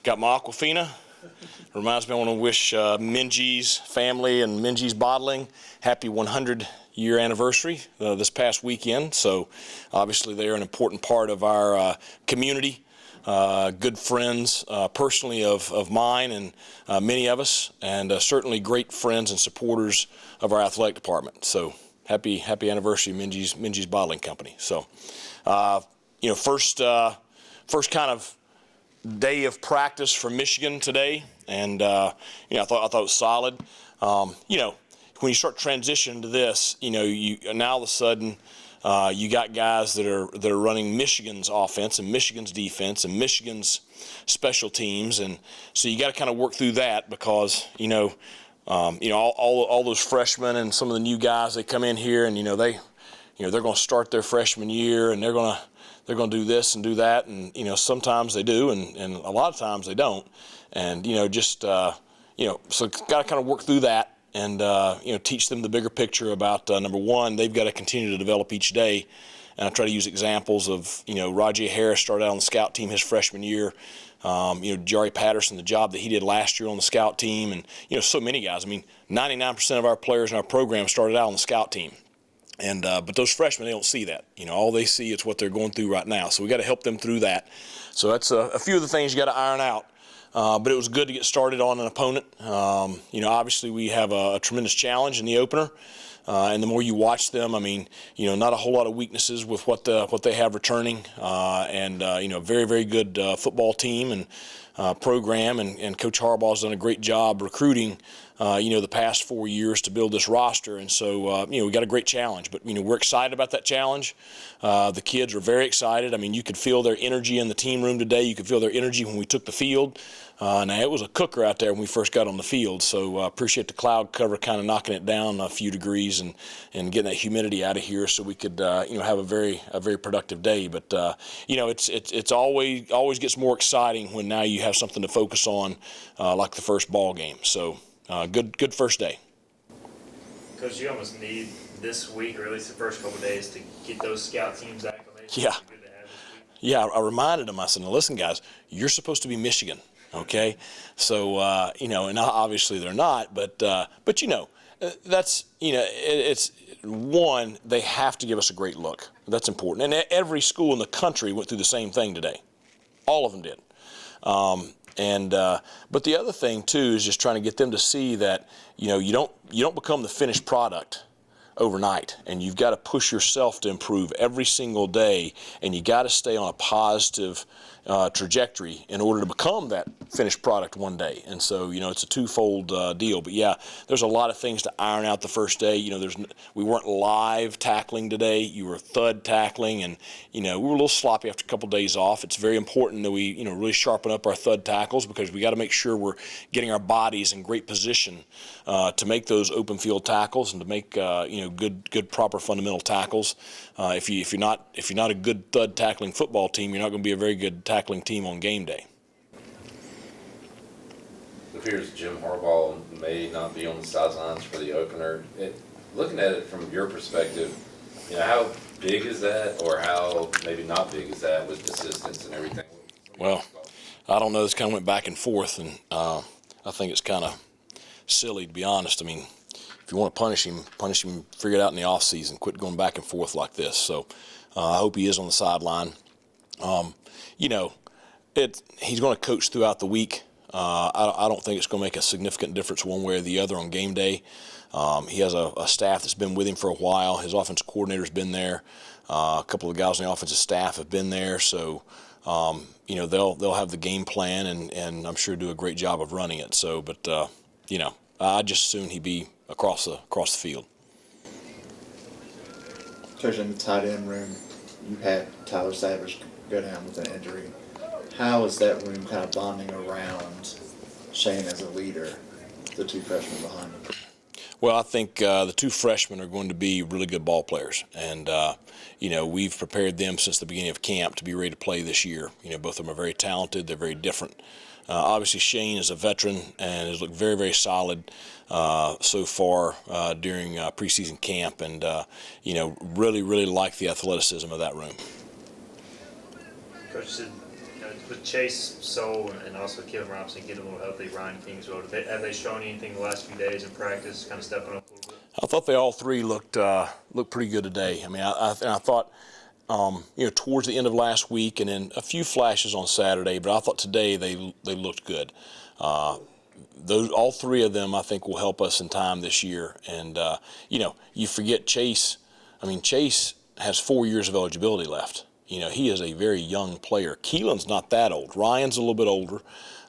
Got my Aquafina. Reminds me, I want to wish Minji's family and Minji's Bottling happy 100-year anniversary this past weekend. So obviously they're an important part of our community, good friends personally of mine and many of us, and certainly great friends and supporters of our athletic department. So happy anniversary, Minji's Bottling Company. So first kind of day of practice for Michigan today, and I thought it was solid. When you start transitioning to this, you now all of a sudden you got guys that are running Michigan's offense and Michigan's defense and Michigan's special teams, and so you got to kind of work through that because all those freshmen and some of the new guys, they come in here and they're going to start their freshman year and they're going to do this and do that, and sometimes they do, and a lot of times they don't, and so got to kind of work through that and teach them the bigger picture about number one, they've got to continue to develop each day, and I try to use examples of Rajay Harris started out on the scout team his freshman year, Jari Patterson, the job that he did last year on the scout team, and so many guys. I mean, 99% of our players in our program started out on the scout team. And but those freshmen, they don't see that. All they see is what they're going through right now. So we got to help them through that. So that's a few of the things you got to iron out. But it was good to get started on an opponent. Obviously we have a tremendous challenge in the opener. And the more you watch them, not a whole lot of weaknesses with what they have returning. Very, very good football team and program. And Coach Harbaugh has done a great job recruiting the past 4 years to build this roster, and so we got a great challenge. But we're excited about that challenge. The kids are very excited. You could feel their energy in the team room today. You could feel their energy when we took the field. Now it was a cooker out there when we first got on the field. So appreciate the cloud cover kind of knocking it down a few degrees and getting that humidity out of here so we could have a very productive day. But it's always gets more exciting when now you have something to focus on like the first ball game. So. Good first day. Coach, you almost need this week, or at least the first couple of days, to get those scout teams acclimated. Yeah. Yeah, I reminded them. I said, "Now listen, guys, you're supposed to be Michigan, okay?" So and obviously they're not, but that's it's one. They have to give us a great look. That's important, and every school in the country went through the same thing today. All of them did. But the other thing too is just trying to get them to see that you don't become the finished product overnight, and you've got to push yourself to improve every single day, and you got to stay on a positive trajectory in order to become that finished product one day. And so it's a twofold deal. But yeah, there's a lot of things to iron out the first day. We weren't live tackling today. You were thud tackling, and we were a little sloppy after a couple of days off. It's very important that we really sharpen up our thud tackles, because we got to make sure we're getting our bodies in great position to make those open field tackles and to make good proper fundamental tackles. If you're not a good thud tackling football team, you're not going to be a very good tackling team on game day. It appears Jim Harbaugh may not be on the sidelines for the opener. Looking at it from your perspective, how big is that, or how maybe not big is that with assistance and everything? Well, I don't know. This kind of went back and forth, and I think it's kind of silly, to be honest. If you want to punish him, figure it out in the off season. Quit going back and forth like this. So I hope he is on the sideline. He's going to coach throughout the week. I don't think it's going to make a significant difference one way or the other on game day. He has a staff that's been with him for a while. His offensive coordinator's been there. A couple of the guys on the offensive staff have been there. So, they'll have the game plan and I'm sure do a great job of running it. So, but I'd just assume he'd be across the field. Coach, in the tight end room, you had Tyler Savage go down with an injury. How is that room kind of bonding around Shane as a leader, the two freshmen behind him? Well, I think the two freshmen are going to be really good ball players, and we've prepared them since the beginning of camp to be ready to play this year. Both of them are very talented. They're very different. Obviously, Shane is a veteran and has looked very, very solid so far during preseason camp, and really, really like the athleticism of that room. Coach, With Chase Soule and also Kevin Robinson getting a little healthy, Ryan Kingsville, have they shown anything the last few days in practice, kind of stepping up a little bit? I thought they all three looked pretty good today. I mean, I thought, towards the end of last week and then a few flashes on Saturday, but I thought today they looked good. All three of them, I think, will help us in time this year. And, you forget Chase. I mean, Chase has 4 years of eligibility left. He is a very young player. Keelan's not that old. Ryan's a little bit older,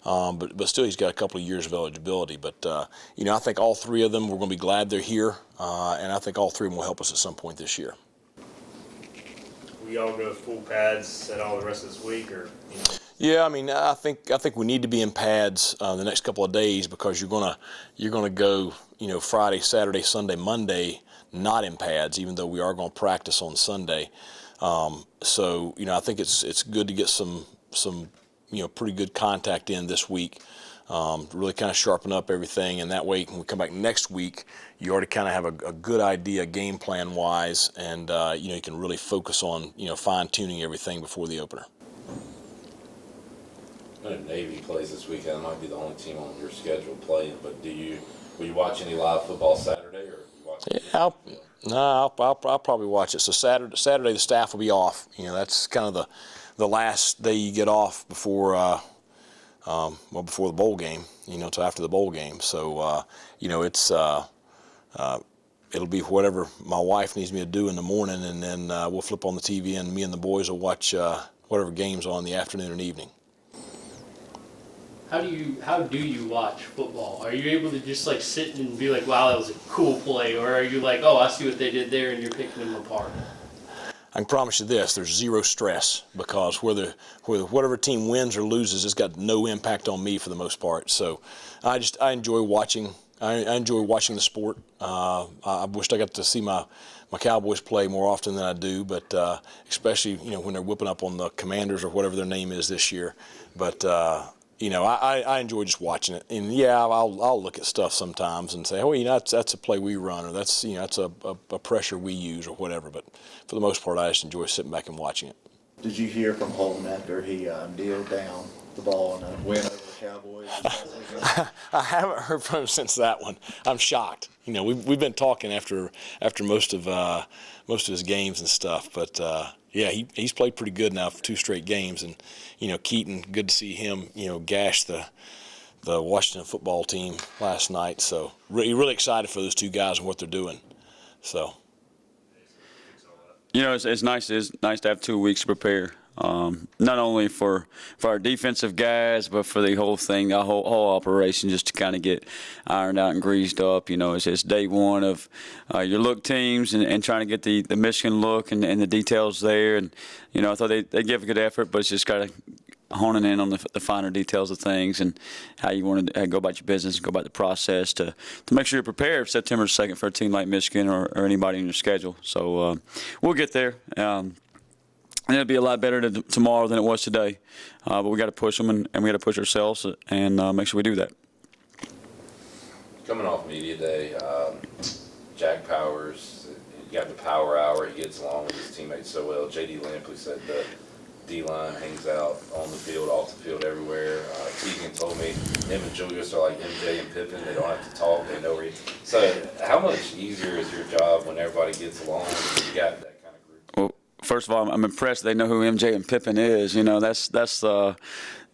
but still he's got a couple of years of eligibility. But, I think all three of them, we're going to be glad they're here, and I think all three of them will help us at some point this year. We all go full pads at all the rest of this week, or? Yeah, I mean, I think we need to be in pads the next couple of days because you're gonna go, Friday, Saturday, Sunday, Monday, not in pads, even though we are going to practice on Sunday. So I think it's good to get some pretty good contact in this week, to really kind of sharpen up everything, and that way when we come back next week, you already kind of have a good idea game plan wise, and you can really focus on fine tuning everything before the opener. I know Navy plays this weekend. It might be the only team on your schedule playing, but will you watch any live football Saturday, or you watch? I'll probably watch it. So Saturday the staff will be off. That's kind of the last day you get off before before the bowl game. Till after the bowl game. So it'll be whatever my wife needs me to do in the morning, and then we'll flip on the TV, and me and the boys will watch whatever games on in the afternoon and evening. How do you watch football? Are you able to just sit and be like, wow, that was a cool play? Or are you like, oh, I see what they did there, and you're picking them apart? I can promise you this, there's zero stress, because whatever team wins or loses, it's got no impact on me for the most part. So I enjoy watching. I enjoy watching the sport. I wished I got to see my Cowboys play more often than I do, but especially when they're whipping up on the Commanders or whatever their name is this year. But I enjoy just watching it, and I'll look at stuff sometimes and say, oh, that's a play we run, or that's that's a pressure we use, or whatever. But for the most part, I just enjoy sitting back and watching it. Did you hear from Holton after he kneeled down the ball and win over the Cowboys? I haven't heard from him since that one. I'm shocked. We've been talking after most of his games and stuff, but. He's played pretty good now for 2 straight games, and Keaton, good to see him gash the Washington football team last night. So really excited for those 2 guys and what they're doing. So it's nice to have 2 weeks to prepare. Not only for our defensive guys, but for the whole thing, the whole operation, just to kind of get ironed out and greased up. It's day one of your look teams and trying to get the Michigan look and the details there. And I thought they gave a good effort, but it's just kind of honing in on the finer details of things and how you want to go about your business, go about the process to make sure you're prepared September 2nd for a team like Michigan or anybody in your schedule. So we'll get there. And it'll be a lot better tomorrow than it was today. But we got to push them, and we got to push ourselves and make sure we do that. Coming off media day, Jack Powers, you got the power hour. He gets along with his teammates so well. J.D. Lampley said the D-line hangs out on the field, off the field, everywhere. Tegan told me him and Julius are like MJ and Pippen. They don't have to talk. They know where he. So how much easier is your job when everybody gets along and you got that kind of group? Well, first of all, I'm impressed they know who MJ and Pippen is. That's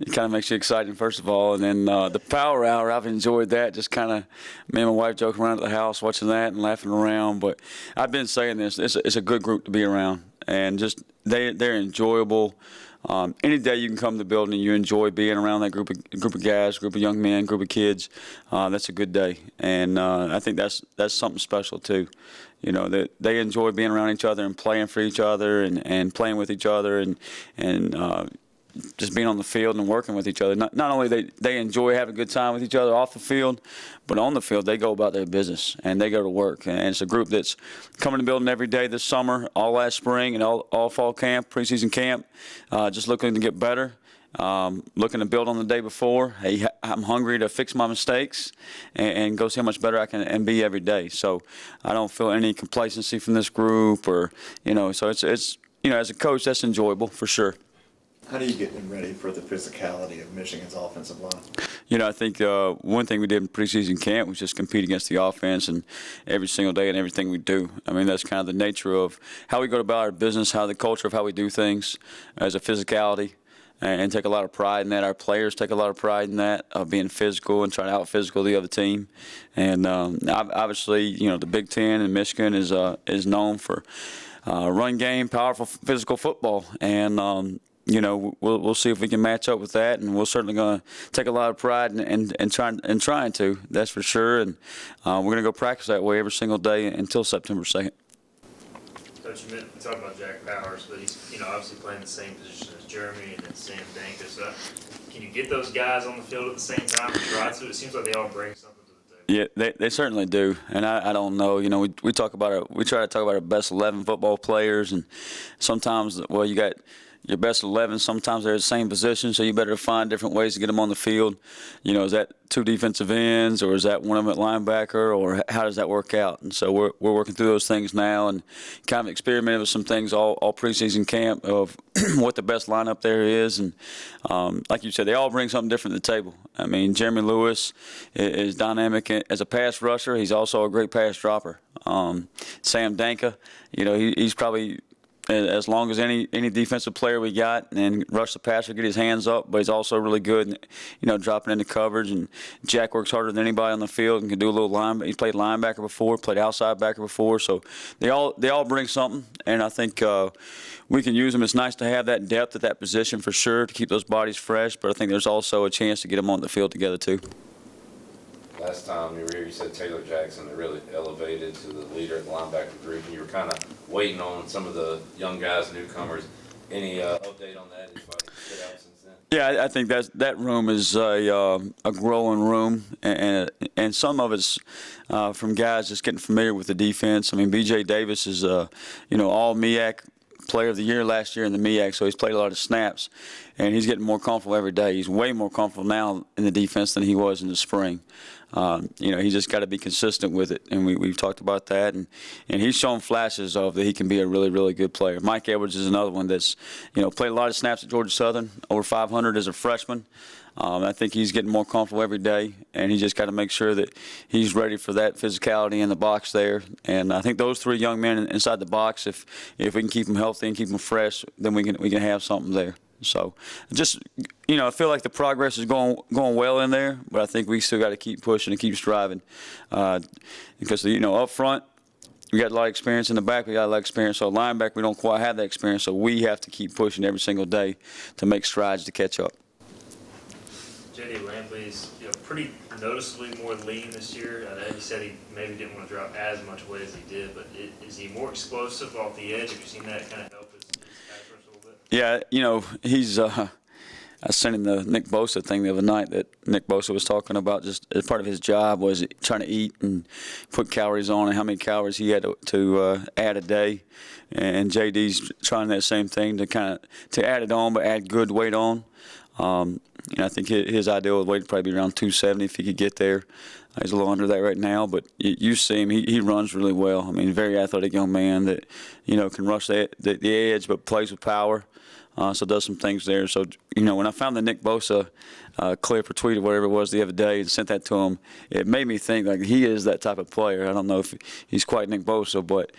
it kind of makes you exciting, first of all. And then the power hour, I've enjoyed that. Just kind of me and my wife joking around at the house, watching that and laughing around. But I've been saying this, it's a good group to be around. And just they're enjoyable. Any day you can come to the building and you enjoy being around that group of guys, group of young men, group of kids, that's a good day. And I think that's something special too. That they enjoy being around each other and playing for each other and playing with each other and just being on the field and working with each other. Not only they enjoy having a good time with each other off the field, but on the field they go about their business and they go to work. And it's a group that's coming to the building every day this summer, all last spring and all fall camp, preseason camp, just looking to get better. Looking to build on the day before. Hey, I'm hungry to fix my mistakes and go see how much better I can be every day. So I don't feel any complacency from this group, or so it's as a coach, that's enjoyable for sure. How do you get them ready for the physicality of Michigan's offensive line? I think one thing we did in preseason camp was just compete against the offense and every single day and everything we do. I mean, that's kind of the nature of how we go about our business, how the culture of how we do things as a physicality, and take a lot of pride in that. Our players take a lot of pride in that, of being physical and trying to out-physical the other team. And obviously, the Big Ten and Michigan is known for run game, powerful physical football. And we'll see if we can match up with that, and we're certainly going to take a lot of pride in trying to. That's for sure, and we're going to go practice that way every single day until September 2nd. Coach, we talked about Jack Powers, but he's obviously playing the same position as Jeremy and then Sam Danka. So can you get those guys on the field at the same time and try to? It seems like they all bring something to the table. Yeah, they certainly do, and I don't know. We talk about we try to talk about our best 11 football players, and sometimes you got your best 11, sometimes they're the same position, so you better find different ways to get them on the field. Is that two defensive ends, or is that one of them at linebacker, or how does that work out? And so we're working through those things now and kind of experimented with some things all preseason camp of what the best lineup there is. And like you said, they all bring something different to the table. I mean, Jeremy Lewis is dynamic as a pass rusher. He's also a great pass dropper. Sam Danka, he's probably as long as any defensive player we got, and rush the passer, get his hands up, but he's also really good, dropping into coverage. And Jack works harder than anybody on the field and can do a little line. He's played linebacker before, played outside backer before, so they all bring something, and I think we can use them. It's nice to have that depth at that position for sure to keep those bodies fresh, but I think there's also a chance to get them on the field together too. Last time you were here, you said Taylor Jackson had really elevated to the leader of the linebacker group, and you were kind of waiting on some of the young guys, newcomers. Any update on that? Anybody stood out since then? Yeah, I think that room is a growing room, and some of it's from guys just getting familiar with the defense. I mean, B.J. Davis is all MEAC Player of the Year last year in the MEAC, so he's played a lot of snaps, and he's getting more comfortable every day. He's way more comfortable now in the defense than he was in the spring. He's just got to be consistent with it, and we've talked about that, and he's shown flashes of that he can be a really, really good player. Mike Edwards is another one that's, played a lot of snaps at Georgia Southern, over 500 as a freshman. I think he's getting more comfortable every day, and he just got to make sure that he's ready for that physicality in the box there. And I think those three young men inside the box, if we can keep them healthy and keep them fresh, then we can have something there. So just, I feel like the progress is going well in there, but I think we still got to keep pushing and keep striving because, up front, we got a lot of experience. In the back, we got a lot of experience. So linebacker, we don't quite have that experience, so we have to keep pushing every single day to make strides to catch up. J.D. Lampley's pretty noticeably more lean this year. I know he said he maybe didn't want to drop as much weight as he did, but is he more explosive off the edge? Have you seen that kind of help his pass rush a little bit? Yeah, he's I sent him the Nick Bosa thing the other night that Nick Bosa was talking about. Just as part of his job was trying to eat and put calories on and how many calories he had to add a day. And JD's trying that same thing to add it on, but add good weight on. I think his ideal weight would probably be around 270 if he could get there. He's a little under that right now, but you see him. He runs really well. I mean, very athletic young man that can rush the edge, but plays with power. So does some things there. So when I found the Nick Bosa clip or tweet or whatever it was the other day and sent that to him, it made me think like he is that type of player. I don't know if he's quite Nick Bosa, but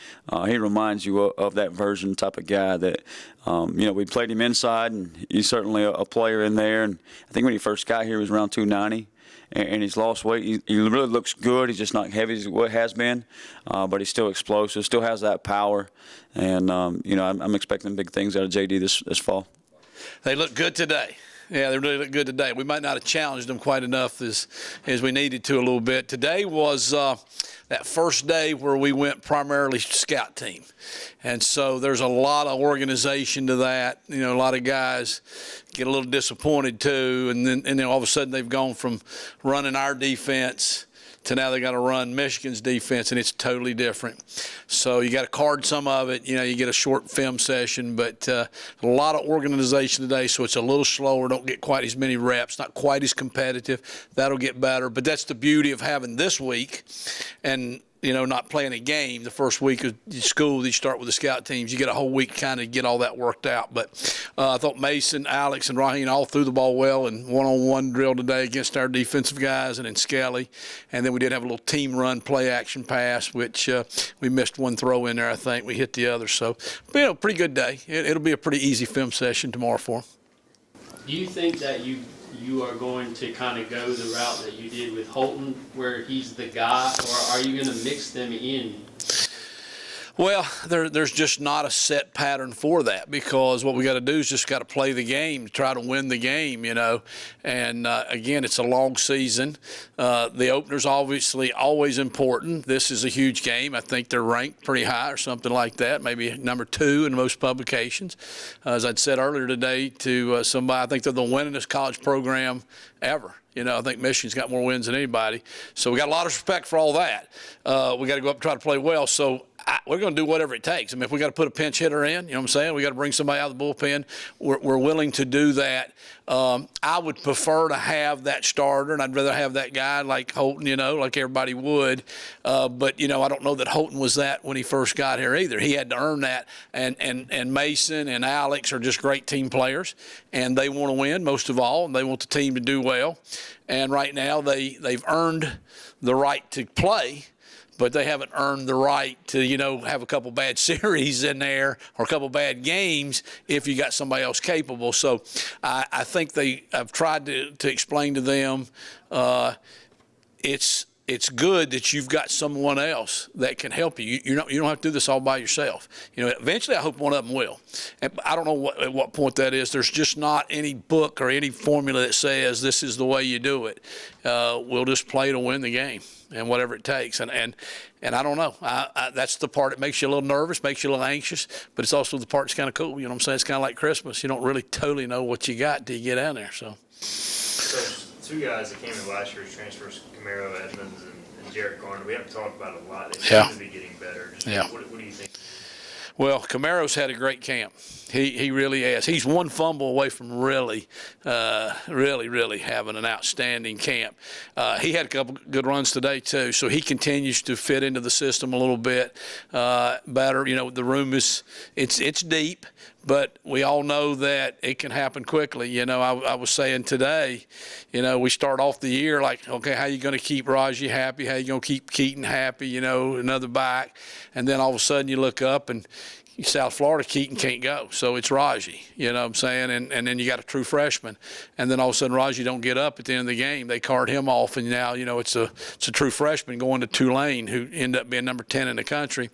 he reminds you of that version type of guy that we played him inside, and he's certainly a player in there. And I think when he first got here, he was around 290. And he's lost weight. He really looks good. He's just not heavy as what has been, but he's still explosive, still has that power. And, I'm expecting big things out of JD this fall. They look good today. Yeah, they really look good today. We might not have challenged them quite enough as we needed to a little bit. Today was that first day where we went primarily scout team. And so there's a lot of organization to that. A lot of guys get a little disappointed too. And then all of a sudden they've gone from running our defense to now they got to run Michigan's defense, and it's totally different. So you got to card some of it. You get a short film session, but a lot of organization today, so it's a little slower. Don't get quite as many reps, not quite as competitive. That'll get better, but that's the beauty of having this week. And not playing a game the first week of school. You start with the scout teams. You get a whole week kind of get all that worked out. But I thought Mason, Alex, and Raheem all threw the ball well in one-on-one drill today against our defensive guys and in Skelly. And then we did have a little team run play action pass, which we missed one throw in there, I think. We hit the other. So, pretty good day. It'll be a pretty easy film session tomorrow for them. Do you think that you are going to kind of go the route that you did with Holton, where he's the guy, or are you going to mix them in? Well, there's just not a set pattern for that, because what we got to do is just got to play the game, try to win the game, And again, it's a long season. The opener's obviously always important. This is a huge game. I think they're ranked pretty high or something like that, maybe number 2 in most publications. As I'd said earlier today to somebody, I think they're the winningest college program ever. I think Michigan's got more wins than anybody. So we got a lot of respect for all that. We got to go up and try to play well. So we're going to do whatever it takes. I mean, if we got to put a pinch hitter in, you know what I'm saying? We got to bring somebody out of the bullpen. We're willing to do that. I would prefer to have that starter, and I'd rather have that guy like Holton, like everybody would. But I don't know that Holton was that when he first got here either. He had to earn that. And Mason and Alex are just great team players, and they want to win most of all, and they want the team to do well. And right now they've earned the right to play, but they haven't earned the right to, have a couple bad series in there or a couple bad games if you got somebody else capable. So I think I've tried to explain to them it's good that you've got someone else that can help you. You don't have to do this all by yourself. Eventually I hope one of them will. And I don't know at what point that is. There's just not any book or any formula that says this is the way you do it. We'll just play to win the game and whatever it takes. And I don't know. That's the part that makes you a little nervous, makes you a little anxious, but it's also the part that's kind of cool. You know what I'm saying? It's kind of like Christmas. You don't really totally know what you got till you get down there. So 2 guys that came in last year's transfers, Camaro, Edmonds, and Jarrett Garner. We haven't talked about it a lot. They seem to be getting better. What do you think? Well, Camaro's had a great camp. He really has. He's one fumble away from really having an outstanding camp. He had a couple good runs today too, so he continues to fit into the system a little bit better. The room it's deep, but we all know that it can happen quickly. I was saying today, we start off the year like, okay, how you going to keep Raji happy? How you going to keep Keaton happy? Another back, and then all of a sudden you look up and South Florida, Keaton can't go, so it's Raji, you know what I'm saying? And then you got a true freshman, and then all of a sudden Raji don't get up at the end of the game. They card him off, and now, it's a true freshman going to Tulane, who ended up being number 10 in the country.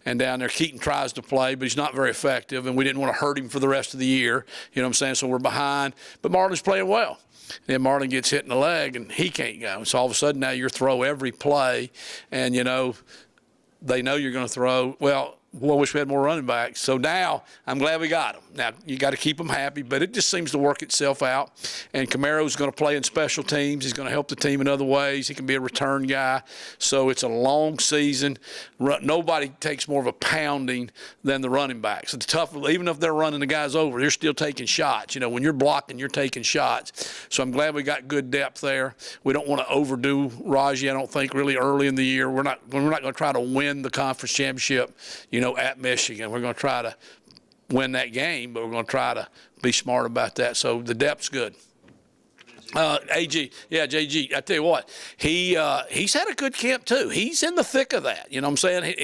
And down there, Keaton tries to play, but he's not very effective, and we didn't want to hurt him for the rest of the year, you know what I'm saying? So we're behind, but Marlon's playing well. Then Marlon gets hit in the leg, and he can't go. So all of a sudden now you're throw every play, and, they know you're going to throw. Well, I wish we had more running backs. So now I'm glad we got them. Now you got to keep them happy, but it just seems to work itself out. And Camaro's going to play in special teams. He's going to help the team in other ways. He can be a return guy. So it's a long season. Nobody takes more of a pounding than the running backs. It's tough, even if they're running the guys over, they're still taking shots. When you're blocking, you're taking shots. So I'm glad we got good depth there. We don't want to overdo Raji, I don't think, really early in the year. We're not going to try to win the conference championship, at Michigan. We're going to try to win that game, but we're going to try to be smart about that. So the depth's good. JG, I tell you what, he's had a good camp too. He's in the thick of that. You know what I'm saying?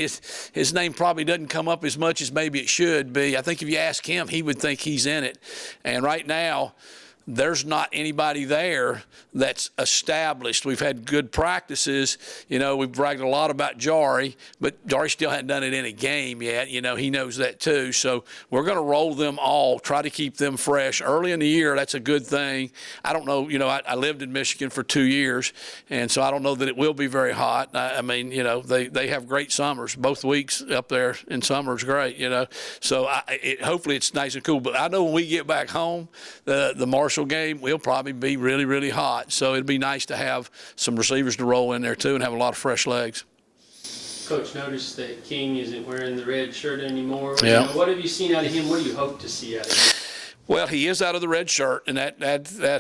His name probably doesn't come up as much as maybe it should be. I think if you ask him, he would think he's in it. And right now, there's not anybody there that's established. We've had good practices. We've bragged a lot about Jari, but Jari still hadn't done it in a game yet. He knows that too. So we're going to roll them all, try to keep them fresh. Early in the year, that's a good thing. I don't know, I lived in Michigan for 2 years, and so I don't know that it will be very hot. I mean, they have great summers. Both weeks up there in summer is great, So hopefully it's nice and cool. But I know when we get back home, the Marshall game, we'll probably be really, really hot. So it'd be nice to have some receivers to roll in there too and have a lot of fresh legs. Coach, noticed that King isn't wearing the red shirt anymore. Yeah. What have you seen out of him? What do you hope to see out of him? Well, he is out of the red shirt, and that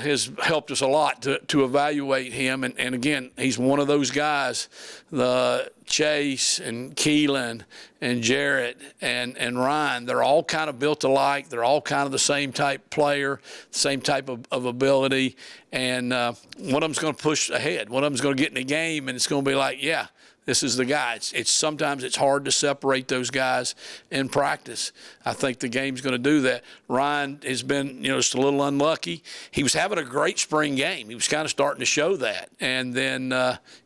has helped us a lot to evaluate him. And again, he's one of those guys, the Chase and Keelan and Jarrett and Ryan, they're all kind of built alike. They're all kind of the same type player, same type of ability. And one of them's going to push ahead. One of them's going to get in the game, and it's going to be like, yeah, this is the guy. It's sometimes it's hard to separate those guys in practice. I think the game's going to do that. Ryan has been, just a little unlucky. He was having a great spring game. He was kind of starting to show that, and then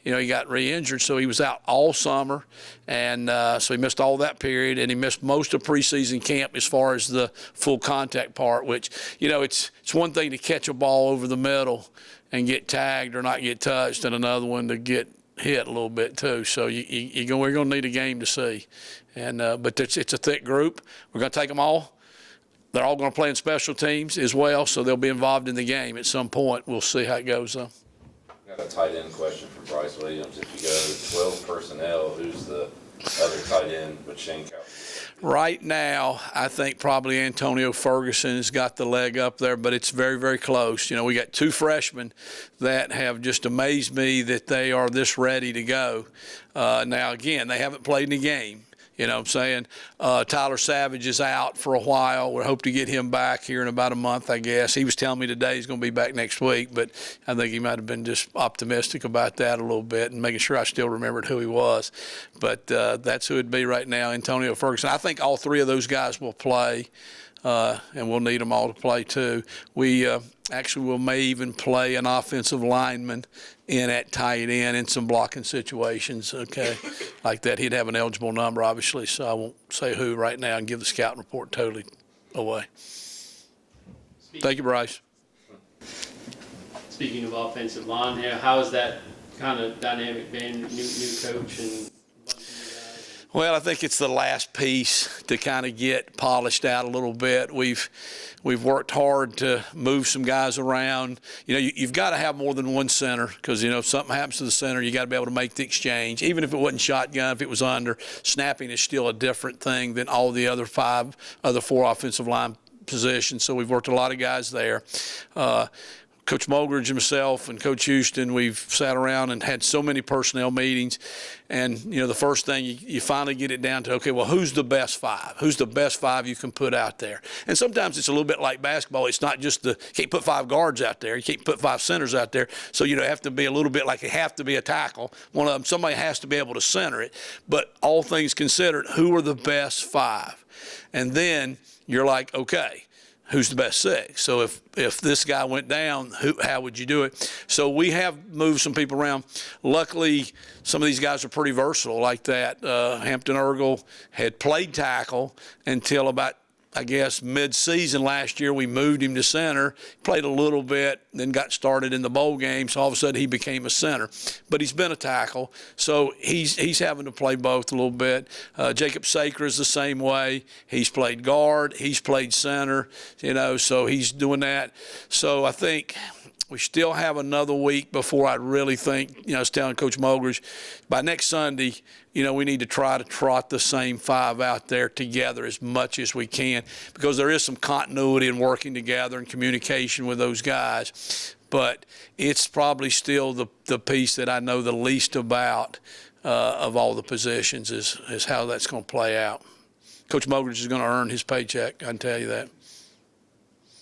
he got re-injured, so he was out all summer, and so he missed all that period, and he missed most of preseason camp as far as the full contact part. Which it's one thing to catch a ball over the middle and get tagged or not get touched, and another one to get hit a little bit too. So we're going to need a game to see. And but it's a thick group. We're going to take them all. They're all going to play in special teams as well, so they'll be involved in the game at some point. We'll see how it goes, though. Got a tight end question for Bryce Williams. If you go 12 personnel, who's the other tight end with Shane Cowper? Right now, I think probably Antonio Ferguson has got the leg up there, but it's very, very close. We got two freshmen that have just amazed me that they are this ready to go. Now, again, they haven't played in a game. You know what I'm saying? Tyler Savage is out for a while. We hope to get him back here in about a month, I guess. He was telling me today he's going to be back next week, but I think he might have been just optimistic about that a little bit and making sure I still remembered who he was. But that's who it'd be right now, Antonio Ferguson. I think all three of those guys will play, and we'll need them all to play too. We actually may even play an offensive lineman in at tight end in some blocking situations, okay, like that. He'd have an eligible number, obviously, so I won't say who right now and give the scouting report totally away. Thank you, Bryce. Speaking of offensive line, how has that kind of dynamic been, new coach and a bunch of new guys? Well, I think it's the last piece to kind of get polished out a little bit. We've worked hard to move some guys around. You've got to have more than one center because, if something happens to the center, you got to be able to make the exchange. Even if it wasn't shotgun, if it was under, snapping is still a different thing than all the other four offensive line positions. So we've worked a lot of guys there. Coach Mulgridge himself and Coach Houston, we've sat around and had so many personnel meetings. And, the first thing you finally get it down to, okay, well, who's the best five? Who's the best five you can put out there? And sometimes it's a little bit like basketball. It's not just you can't put five guards out there. You can't put five centers out there. So, have to be a little bit like you have to be a tackle. One of them, somebody has to be able to center it. But all things considered, who are the best five? And then you're like, okay, who's the best six? So if this guy went down, how would you do it? So we have moved some people around. Luckily, some of these guys are pretty versatile like that. Hampton Ergel had played tackle until about, I guess, mid-season last year. We moved him to center, played a little bit, then got started in the bowl game, so all of a sudden he became a center. But he's been a tackle, so he's having to play both a little bit. Jacob Saker is the same way. He's played guard, he's played center, so he's doing that. So I think we still have another week before I really think, I was telling Coach Mulgridge, by next Sunday, we need to try to trot the same five out there together as much as we can because there is some continuity in working together and communication with those guys. But it's probably still the piece that I know the least about of all the positions is how that's going to play out. Coach Mulgridge is going to earn his paycheck, I can tell you that.